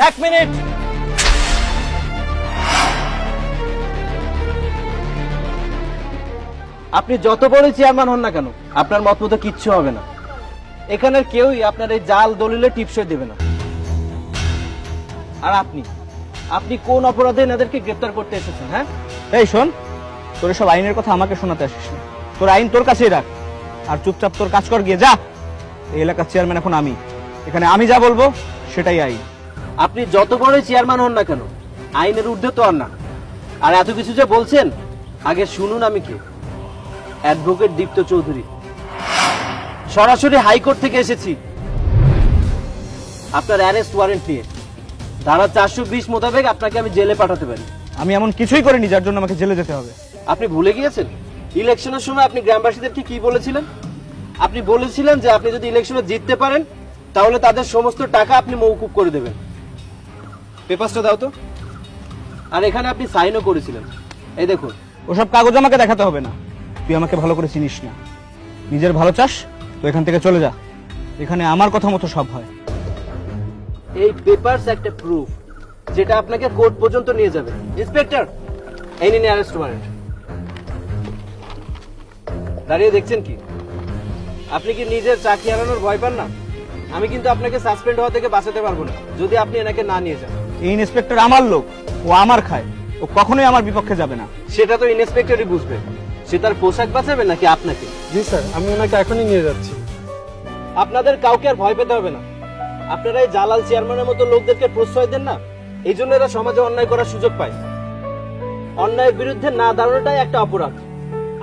এক মিনিট। আপনি যত বড় চেয়ারম্যান হন না কেন, আপনার মত মতো কিচ্ছু হবে না। এখানের কেউই আপনার এই জাল দলিলে টিপসই দেবে না। আর আপনি কোন অপরাধে এনাদেরকে গ্রেফতার করতে এসেছেন? হ্যাঁ, এই শোন, তোর সব আইনের কথা আমাকে শোনাতে আসিস না। তোর আইন তোর কাছেই রাখ, আর চুপচাপ তোর কাজ কর, গিয়ে যা। এই এলাকার চেয়ারম্যান এখন আমি, এখানে আমি যা বলবো সেটাই আইন। আপনি যত বড় চেয়ারম্যান হন না কেন, আইনের ঊর্ধ্বে তো আর না। আর এত কিছু যে বলছেন, আগে শুনুন আমি কে। অ্যাডভোকেট দীপ্ত চৌধুরী, সরাসরি হাইকোর্ট থেকে এসেছি আপনার অ্যারেস্ট ওয়ারেন্ট নিয়ে। ধারা 420 মোতাবেক আপনাকে আমি জেলে পাঠাতে পারি। আমি এমন কিছুই করিনি যার জন্য আমাকে জেলে যেতে হবে। আপনি ভুলে গিয়েছেন ইলেকশনের সময় আপনি গ্রামবাসীদেরকে কি বলেছিলেন? আপনি বলেছিলেন যে আপনি যদি ইলেকশনে জিততে পারেন তাহলে তাদের সমস্ত টাকা আপনি মওকুফ করে দেবেন। পেপারসটা দাও তো। আর এখানে আপনি সাইনও করেছিলেন, এই দেখুন। ওসব কাগজ আমাকে দেখাতে হবে না, তুই আমাকে ভালো করে চিনিস না। নিজের ভালো চাস তো এখান থেকে চলে যা, এখানে আমার কথা মতো সব হয়। এই পেপারস একটা প্রুফ যেটা আপনাকে কোর্ট পর্যন্ত নিয়ে যাবে। ইন্সপেক্টর, এই নিন অ্যারেস্ট ওয়ারেন্ট। দাঁড়িয়ে দেখছেন কি? আপনি কি নিজের চাকরি হারানোর ভয় পান না? আমি কিন্তু আপনাকে সাসপেন্ড হওয়া থেকে বাঁচাতে পারবো না যদি আপনি এনাকে না নিয়ে যান। এই ইন্সপেক্টর আমার লোক, ও আমার খায়, ও কখনোই আমার বিপক্ষে যাবে না। সেটা তো ইন্সপেক্টরই বুঝবে। সে তার পোশাক বাঁচাবে নাকি আপনাকে? জি স্যার, আমি ওনাকে এখনই নিয়ে যাচ্ছি। আপনাদের কাউকে আর ভয় পেতে হবে না। আপনারা এই জালাল চেয়ারম্যানের মতো লোকদেরকে প্রশ্রয় দেন না, এই জন্য এরা সমাজে অন্যায় করার সুযোগ পায়। অন্যায়ের বিরুদ্ধে না দাঁড়ানোটাই একটা অপরাধ।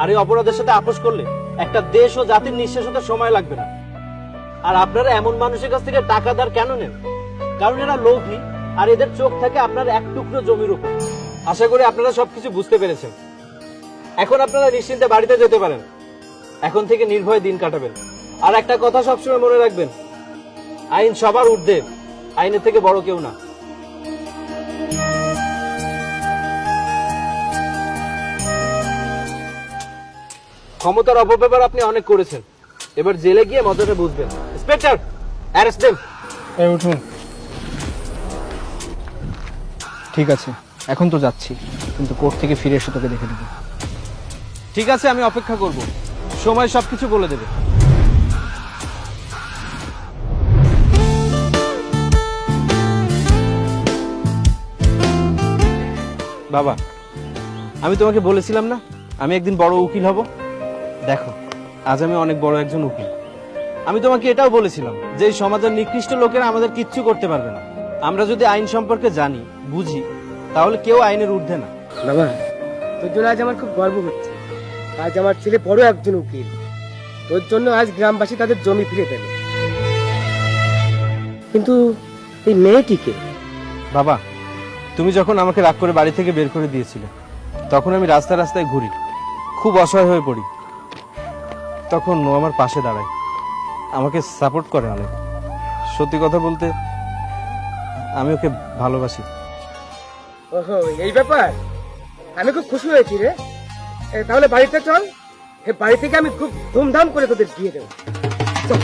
আর এই অপরাধের সাথে আপোষ করলে একটা দেশ ও জাতির নিঃশেষ হতে সময় লাগবে না। আর আপনারা এমন মানুষের কাছ থেকে টাকা ধার কেন নেন? কারণ এরা লোভী, আর এদের চোখ থাকে আপনার এক টুকরো জমির উপর। আশা করি আপনারা সবকিছু বুঝতে পেরেছেন। এখন আপনারা নিশ্চিন্তে বাড়িতে যেতে পারেন। এখন থেকে নির্ভয়ে দিন কাটাবেন। আর একটা কথা সবসময় মনে রাখবেন, আইন সবার ঊর্ধ্বে, আইনের থেকে বড় কেউ না। ক্ষমতার অপব্যবহার আপনি অনেক করেছেন, এবার জেলে গিয়ে মজাটা বুঝবেন। Inspector, arrest them. এই উঠুন। ঠিক আছে, এখন তো যাচ্ছি, কিন্তু কোর্ট থেকে ফিরে এসে তোকে দেখে নেবো। ঠিক আছে, আমি অপেক্ষা করব, সময় সবকিছু বলে দেবে। বাবা, আমি তোমাকে বলেছিলাম না আমি একদিন বড় উকিল হব। দেখো, আজ আমি অনেক বড় একজন উকিল। আমি তোমাকে এটাও বলেছিলাম যে এই সমাজের নিকৃষ্ট লোকেরা আমাদের কিচ্ছু করতে পারবে না। আমরা যদি আইন সম্পর্কে জানি, বুঝি, তাহলে কেউ আইনের ঊর্ধ্বে না। বাবা, তোর জন্য আজ আমার খুব গর্ব হচ্ছে। আজ আমার ছেলে বড় একজন উকিল। তোর জন্য আজ গ্রামবাসী তাদের জমি ফিরে পেল। কিন্তু এই মেয়েটিকে? বাবা, তুমি যখন আমাকে রাগ করে বাড়ি থেকে বের করে দিয়েছিলে, তখন আমি রাস্তায় রাস্তায় ঘুরি, খুব অসহায় হয়ে পড়ি। তখন ও আমার পাশে দাঁড়ায়, আমাকে সাপোর্ট করে অনেক। সত্যি কথা বলতে আমি ওকে ভালোবাসি। ওহো, এই ব্যাপার? আমি খুব খুশি হয়েছি রে। তাহলে বাড়িতে চল, বাড়ি থেকে আমি খুব ধুমধাম করে তোদের দিয়ে দেবো। চল।